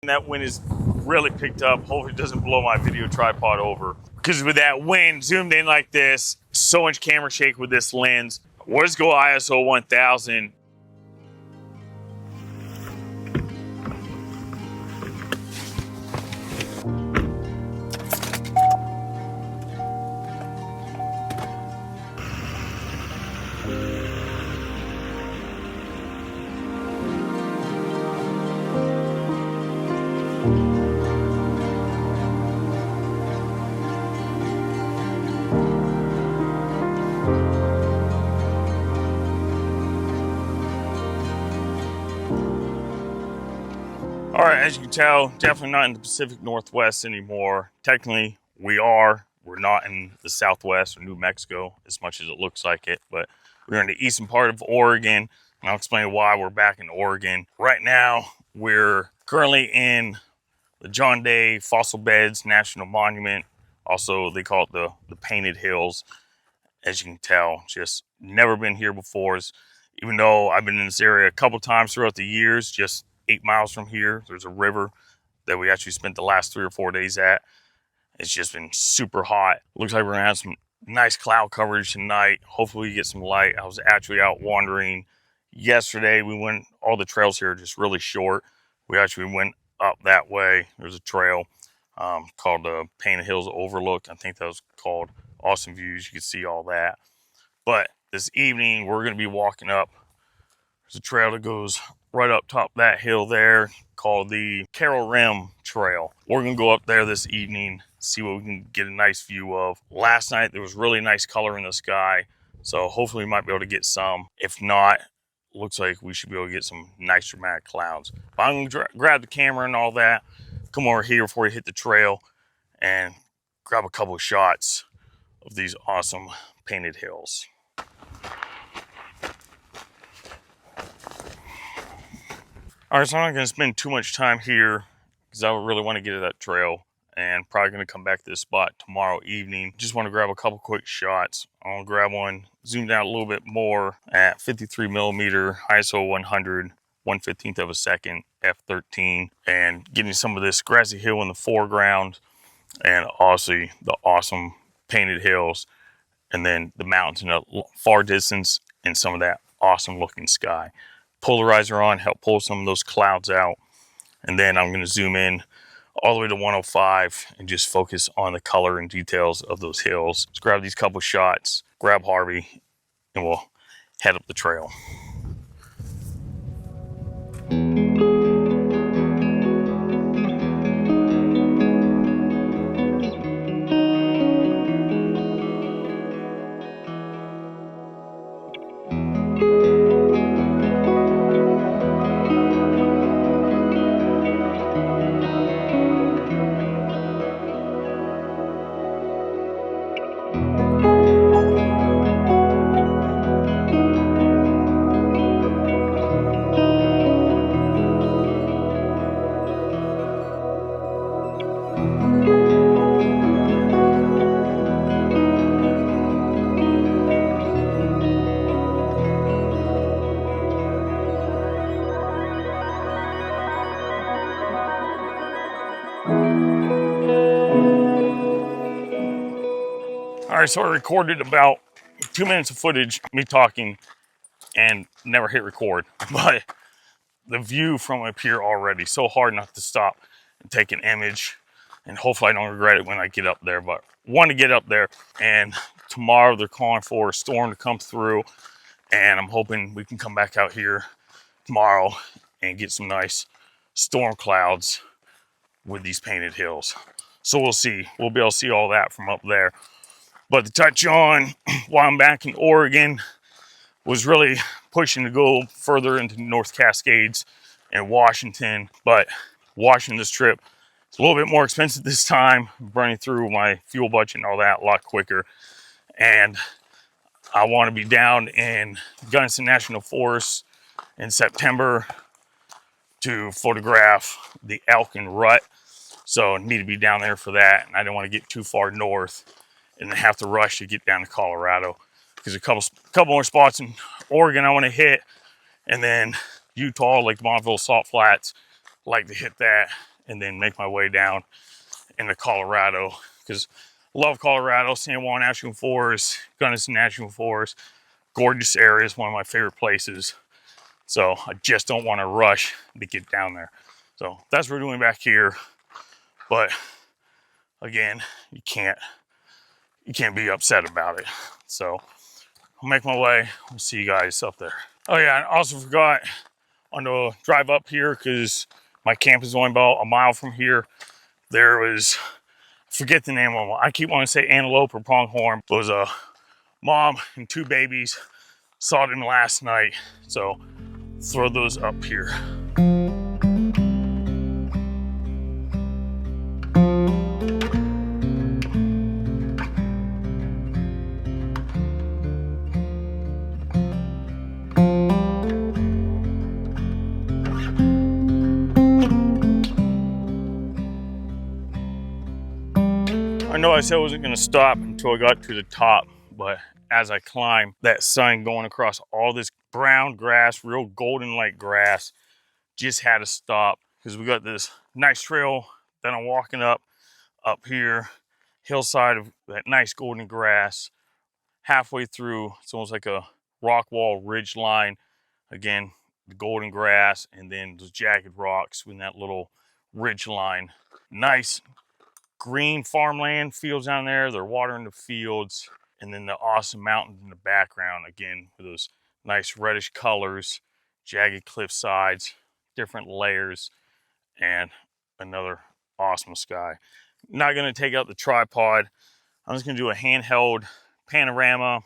That wind is really picked up. Hopefully it doesn't blow my video tripod over. Because with that wind zoomed in like this, so much camera shake with this lens. Let's go ISO 1000. All right, as you can tell, definitely not in the Pacific Northwest anymore. Technically, we are. We're not in the Southwest or New Mexico as much as it looks like it, but we're in the eastern part of Oregon, and I'll explain why we're back in Oregon. Right now, we're currently in the John Day Fossil Beds National Monument. Also, they call it the Painted Hills. As you can tell, just never been here before. Even though I've been in this area a couple times throughout the years, just 8 miles from here, there's a river that we actually spent the last 3 or 4 days at. It's just been super hot. Looks like we're gonna have some nice cloud coverage tonight. Hopefully we get some light. I was actually out wandering yesterday. We went, all the trails here are just really short. We actually went up that way. There's a trail called the Painted Hills Overlook. I think that was called. Awesome views. You can see all that. But this evening, we're going to be walking up. There's a trail that goes right up top that hill there called the Carroll Rim Trail. We're going to go up there this evening, see what we can get a nice view of. Last night, there was really nice color in the sky, so hopefully we might be able to get some. If not, looks like we should be able to get some nice dramatic clouds. But I'm going to grab the camera and all that, come over here before we hit the trail, and grab a couple of shots of these awesome painted hills. All right, so I'm not gonna spend too much time here because I really want to get to that trail and probably gonna come back to this spot tomorrow evening. Just want to grab a couple quick shots. I'll grab one, zoom down a little bit more at 53 millimeter, ISO 100, 1/15 of a second, f13, and getting some of this grassy hill in the foreground and obviously the awesome painted hills, and then the mountains in a far distance and some of that awesome looking sky. Polarizer on, help pull some of those clouds out, and then I'm going to zoom in all the way to 105 and just focus on the color and details of those hills. Let's grab these couple shots, grab Harvey, and we'll head up the trail. All right, so I recorded about 2 minutes of footage, me talking, and never hit record. But the view from up here already, so hard not to stop and take an image. And hopefully I don't regret it when I get up there, but want to get up there. And tomorrow they're calling for a storm to come through. And I'm hoping we can come back out here tomorrow and get some nice storm clouds with these painted hills. So we'll see. We'll be able to see all that from up there. But to touch on, while I'm back in Oregon, was really pushing to go further into North Cascades and Washington. But Washington, this trip, it's a little bit more expensive this time, burning through my fuel budget and all that a lot quicker. And I want to be down in Gunnison National Forest in September to photograph the elk and rut. So I need to be down there for that. And I don't want to get too far north and have to rush to get down to Colorado. Because a couple more spots in Oregon I want to hit. And then Utah, like Montville, Salt Flats, like to hit that. and then make my way down into Colorado, because I love Colorado. San Juan National Forest, Gunnison National Forest, gorgeous areas, one of my favorite places. So I just don't want to rush to get down there. So that's what we're doing back here. But again, you can't be upset about it. So I'll make my way. We'll see you guys up there. Oh yeah, I also forgot on the drive up here, because my camp is only about a mile from here. There was, I forget the name of them. I keep wanting to say antelope or pronghorn. It was a mom and 2 babies. Saw them last night. So throw those up here. I know I said I wasn't going to stop until I got to the top, but as I climbed, that sun going across all this brown grass, real golden like grass, just had to stop, because we got this nice trail that I'm walking up here, hillside of that nice golden grass. Halfway through, it's almost like a rock wall ridge line. Again, the golden grass, and then those jagged rocks with that little ridge line. Nice green farmland fields down there. They're watering the fields, and then the awesome mountains in the background, again with those nice reddish colors, jagged cliff sides, different layers, and another awesome sky. Not going to take out the tripod. I'm just going to do a handheld panorama.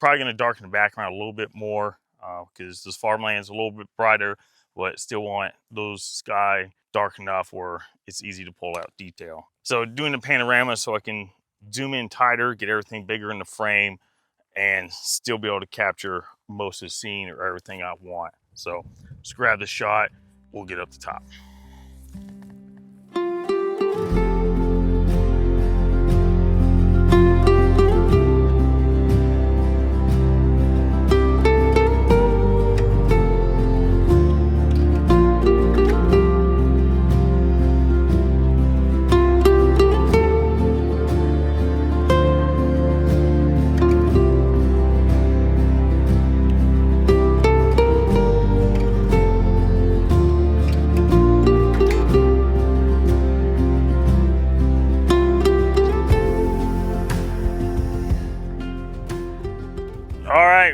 Probably going to darken the background a little bit more, because this farmland is a little bit brighter, but still want those sky dark enough where it's easy to pull out detail. So doing the panorama so I can zoom in tighter, get everything bigger in the frame, and still be able to capture most of the scene or everything I want. So just grab the shot, we'll get up the top.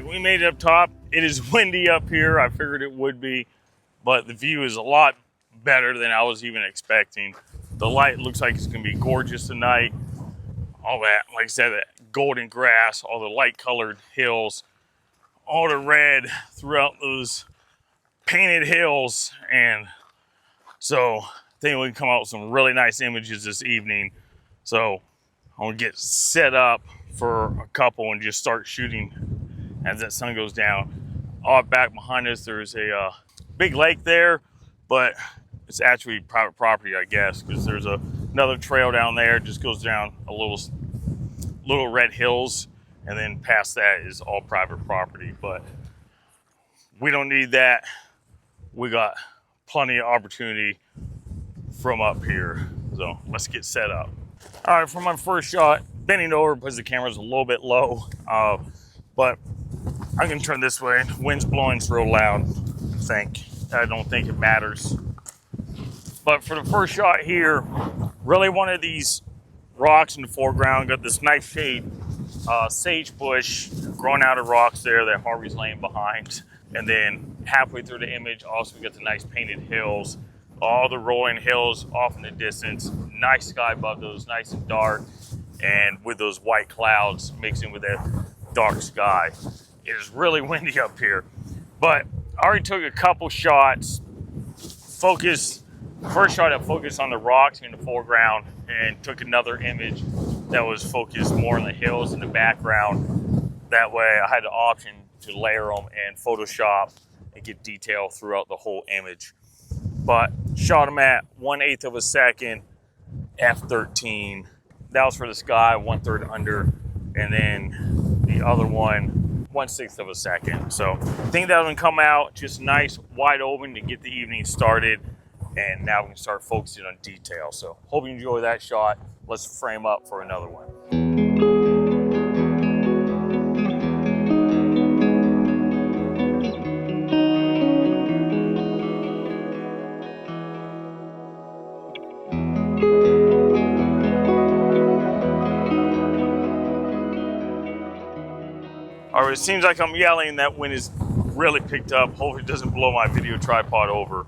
We made it up top. It is windy up here. I figured it would be, but the view is a lot better than I was even expecting. The light looks like it's going to be gorgeous tonight. All that, like I said, that golden grass, all the light colored hills, all the red throughout those painted hills. And so I think we can come out with some really nice images this evening. So I'm going to get set up for a couple and just start shooting as that sun goes down. All back behind us, there's a big lake there, but it's actually private property, I guess, because there's another trail down there. It just goes down a little red hills, and then past that is all private property. But we don't need that. We got plenty of opportunity from up here. So let's get set up. All right, for my first shot, bending over because the camera's a little bit low, but I'm gonna turn this way. Wind's blowing real loud. I don't think it matters. But for the first shot here, really wanted these rocks in the foreground. Got this nice shade, sage bush growing out of rocks there that Harvey's laying behind. And then halfway through the image, also we got the nice painted hills, all the rolling hills off in the distance. Nice sky above those, nice and dark, and with those white clouds mixing with that dark sky. It is really windy up here, but I already took a couple shots. First shot I focused on the rocks in the foreground, and took another image that was focused more on the hills in the background. That way I had the option to layer them and Photoshop and get detail throughout the whole image. But shot them at 1/8 of a second, f13. That was for the sky, 1/3 under, and then the other one 1/6 of a second. So I think that one come out just nice, wide open to get the evening started. And now we can start focusing on detail. So hope you enjoy that shot. Let's frame up for another one. All right, it seems like I'm yelling. That wind is really picked up. Hopefully it doesn't blow my video tripod over.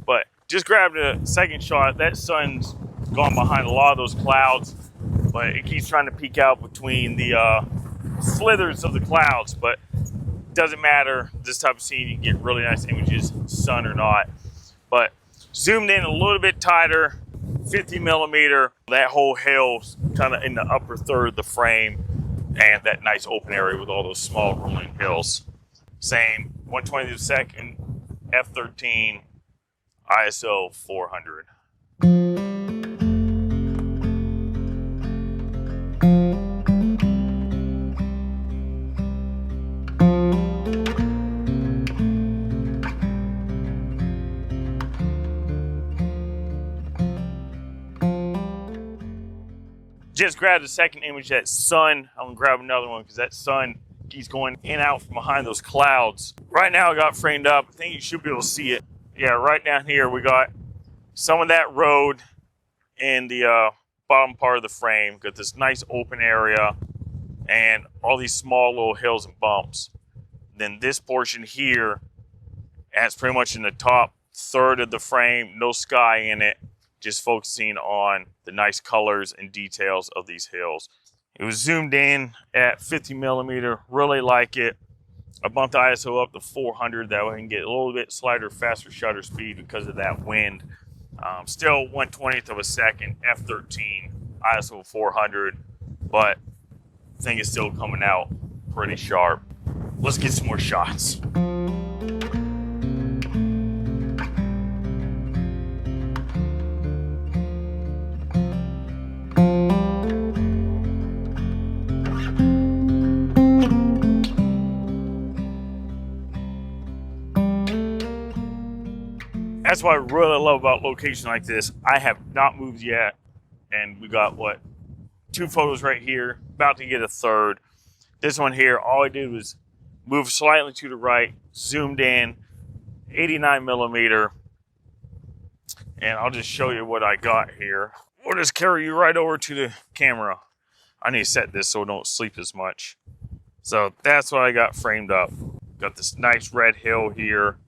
But just grabbed a second shot. That sun's gone behind a lot of those clouds, but it keeps trying to peek out between the slithers of the clouds. But it doesn't matter. This type of scene, you can get really nice images, sun or not. But zoomed in a little bit tighter, 50 millimeter. That whole hill's kind of in the upper third of the frame, and that nice open area with all those small rolling hills. Same, 1/20th of a second, f/13, ISO 400. Just grabbed the second image, that sun. I'm gonna grab another one because that sun keeps going in and out from behind those clouds. Right now I got framed up. I think you should be able to see it. Yeah, right down here we got some of that road in the bottom part of the frame. Got this nice open area and all these small little hills and bumps. Then this portion here, that's pretty much in the top third of the frame, no sky in it. Just focusing on the nice colors and details of these hills. It was zoomed in at 50 millimeter, really like it. I bumped the ISO up to 400, that way I can get a little bit slighter, faster shutter speed because of that wind. Still 1/20th of a second, f/13, ISO 400, but I think it's still coming out pretty sharp. Let's get some more shots. That's what I really love about location like this. I have not moved yet, and we got what, 2 photos right here, about to get a third. This one here, all I did was move slightly to the right, zoomed in, 89 millimeter, and I'll just show you what I got here. We'll just carry you right over to the camera. I need to set this so I don't sleep as much. So that's what I got framed up. Got this nice red hill here.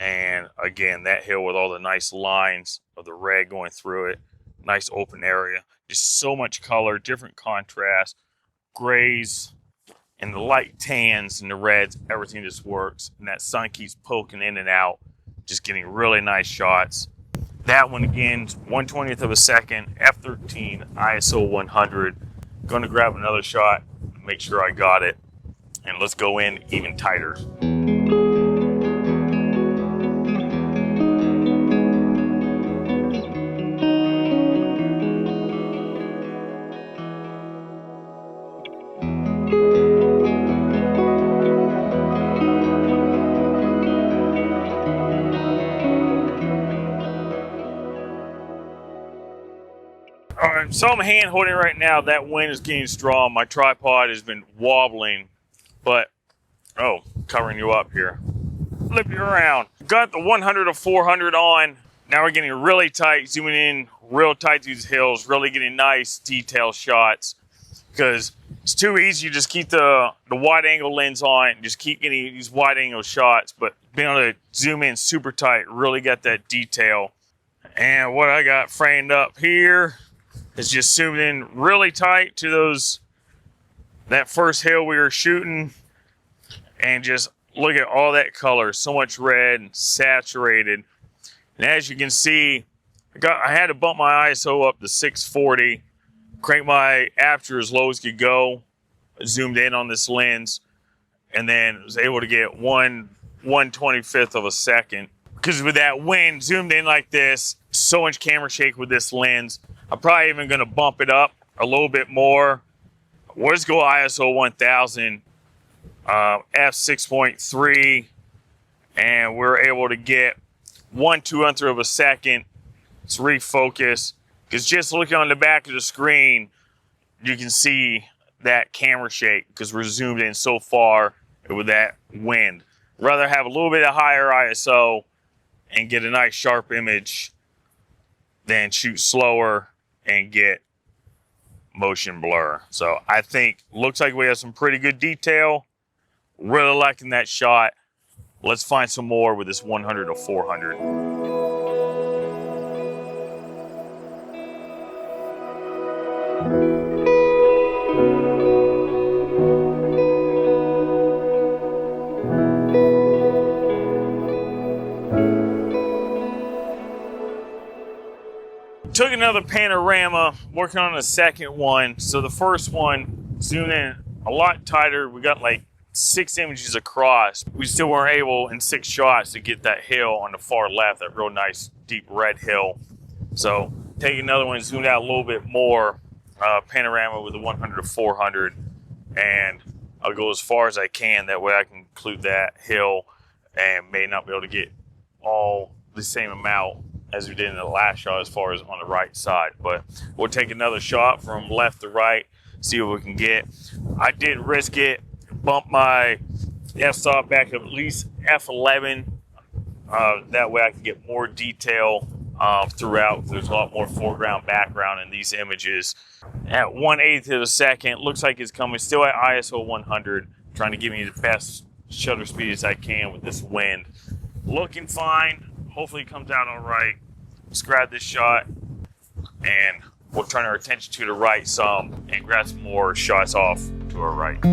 And again, that hill with all the nice lines of the red going through it. Nice open area. Just so much color, different contrast, grays, and the light tans and the reds. Everything just works. And that sun keeps poking in and out. Just getting really nice shots. That one again, 1/20th of a second, f/13, ISO 100. Going to grab another shot, make sure I got it. And let's go in even tighter. All right, so I'm hand holding right now. That wind is getting strong. My tripod has been wobbling, but, oh, covering you up here. Flip you around. Got the 100 to 400 on. Now we're getting really tight, zooming in real tight to these hills, really getting nice detail shots. Because it's too easy to just keep the wide angle lens on and just keep getting these wide angle shots, but being able to zoom in super tight, really got that detail. And what I got framed up here is just zoomed in really tight to that first hill we were shooting, and just look at all that color, so much red and saturated. And as you can see, I had to bump my ISO up to 640, crank my aperture as low as could go, zoomed in on this lens, and then was able to get 1/25th of a second. Because with that wind, zoomed in like this, so much camera shake with this lens, I'm probably even going to bump it up a little bit more. We'll just go ISO 1000, f6.3, and we're able to get 1/200th of a second Let's refocus, because just looking on the back of the screen, you can see that camera shake because we're zoomed in so far with that wind. Rather have a little bit of higher ISO and get a nice sharp image than shoot slower and get motion blur. So I think looks like we have some pretty good detail. Really liking that shot. Let's find some more with this 100 to 400. Took another panorama, working on the second one. So the first one, zoomed in a lot tighter. We got like 6 images across. We still weren't able in 6 shots to get that hill on the far left, that real nice deep red hill. So take another one, zoomed out a little bit more, panorama with the 100 to 400. And I'll go as far as I can. That way I can include that hill and may not be able to get all the same amount as we did in the last shot as far as on the right side. But we'll take another shot from left to right, see what we can get. I did risk it, bump my f-stop back up at least f11. That way I can get more detail throughout. There's a lot more foreground, background in these images. At 1/8 of a second, looks like it's coming still at ISO 100, trying to give me the best shutter speed as I can with this wind. Looking fine. Hopefully it comes out all right. Let's grab this shot and we'll turn our attention to the right some and grab some more shots off to our right.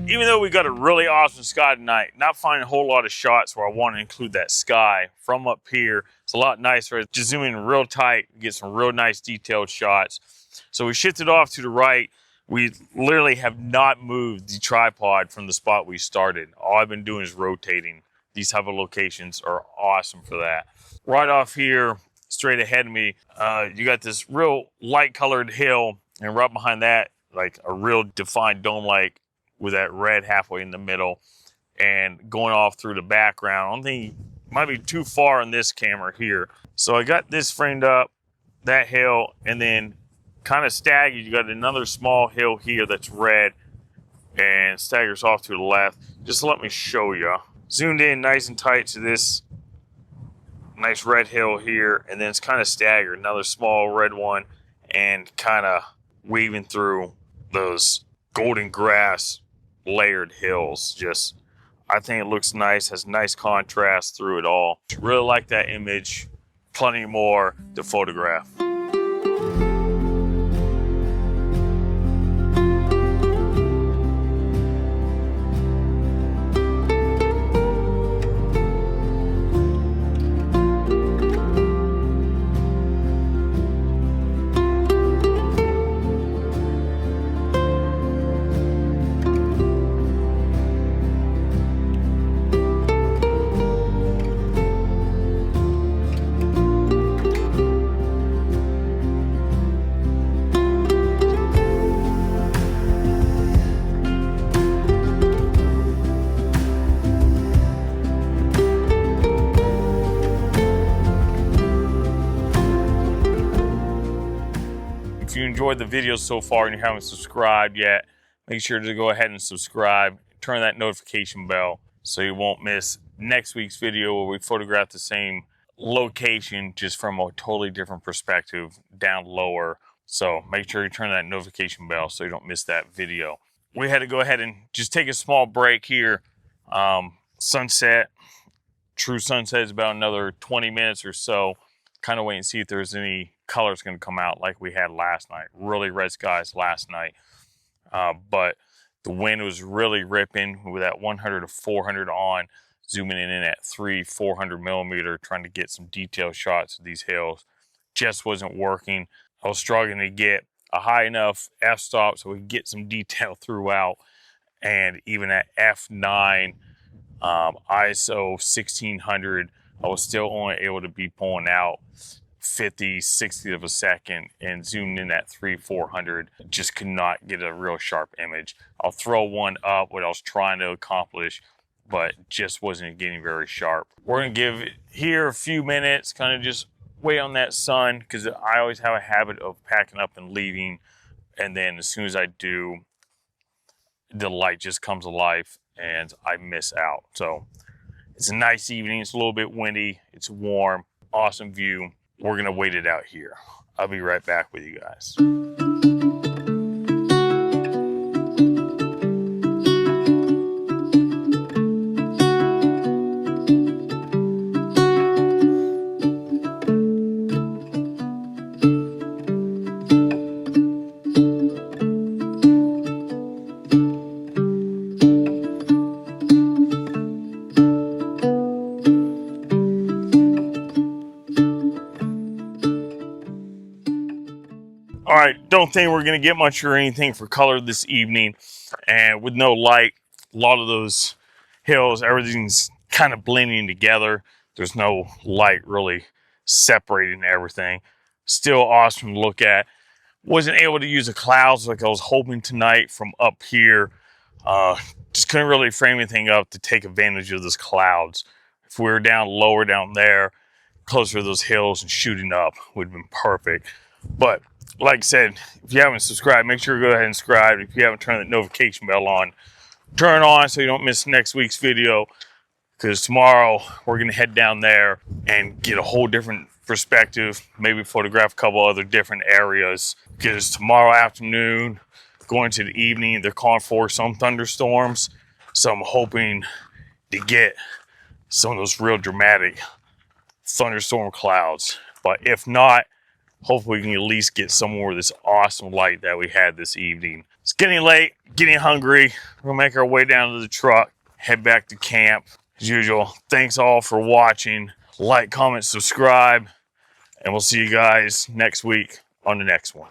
Even though we got a really awesome sky tonight, not finding a whole lot of shots where I want to include that sky from up here. It's a lot nicer. Just zoom in real tight, get some real nice detailed shots. So we shifted off to the right. We literally have not moved the tripod from the spot we started. All I've been doing is rotating. These type of locations are awesome for that. Right off here, straight ahead of me, you got this real light colored hill, and right behind that, like a real defined dome-like with that red halfway in the middle and going off through the background. I don't think it might be too far on this camera here. So I got this framed up, that hill, and then kind of staggered. You got another small hill here that's red and staggers off to the left. Just let me show you. Zoomed in nice and tight to this nice red hill here, and then it's kind of staggered. Another small red one and kind of weaving through those golden grass layered hills. Just, I think it looks nice, has nice contrast through it all. Really like that image. Plenty more to photograph. If you enjoyed the video so far and you haven't subscribed yet, make sure to go ahead and subscribe. Turn that notification bell so you won't miss next week's video where we photograph the same location just from a totally different perspective down lower. So make sure you turn that notification bell so you don't miss that video. We had to go ahead and just take a small break here. Sunset, true sunset is about another 20 minutes or so. Kind of wait and see if there's any colors going to come out like we had last night. Really red skies last night. But the wind was really ripping with that 100 to 400 on, zooming in at 400 millimeter, trying to get some detailed shots of these hills. Just wasn't working. I was struggling to get a high enough f-stop so we could get some detail throughout. And even at f9, ISO 1600, I was still only able to be pulling out 50, 60 of a second, and zoomed in at 300-400. Just could not get a real sharp image. I'll throw one up, what I was trying to accomplish, but just wasn't getting very sharp. We're gonna give it here a few minutes, kind of just wait on that sun, because I always have a habit of packing up and leaving, and then as soon as I do, the light just comes alive and I miss out. So it's a nice evening. It's a little bit windy. It's warm. Awesome view. We're going to wait it out here. I'll be right back with you guys. All right, don't think we're going to get much or anything for color this evening. And with no light, a lot of those hills, everything's kind of blending together. There's no light really separating everything. Still awesome to look at. Wasn't able to use the clouds like I was hoping tonight from up here. Just couldn't really frame anything up to take advantage of those clouds. If we were down lower down there, closer to those hills and shooting up, would have been perfect. But like I said, if you haven't subscribed, make sure to go ahead and subscribe. If you haven't turned the notification bell on, turn it on so you don't miss next week's video. Because tomorrow we're going to head down there and get a whole different perspective. Maybe photograph a couple other different areas. Because tomorrow afternoon, going to the evening, they're calling for some thunderstorms. So I'm hoping to get some of those real dramatic thunderstorm clouds. But if not, hopefully we can at least get some more of this awesome light that we had this evening. It's getting late, getting hungry. We're gonna make our way down to the truck, head back to camp. As usual, thanks all for watching. Like, comment, subscribe, and we'll see you guys next week on the next one.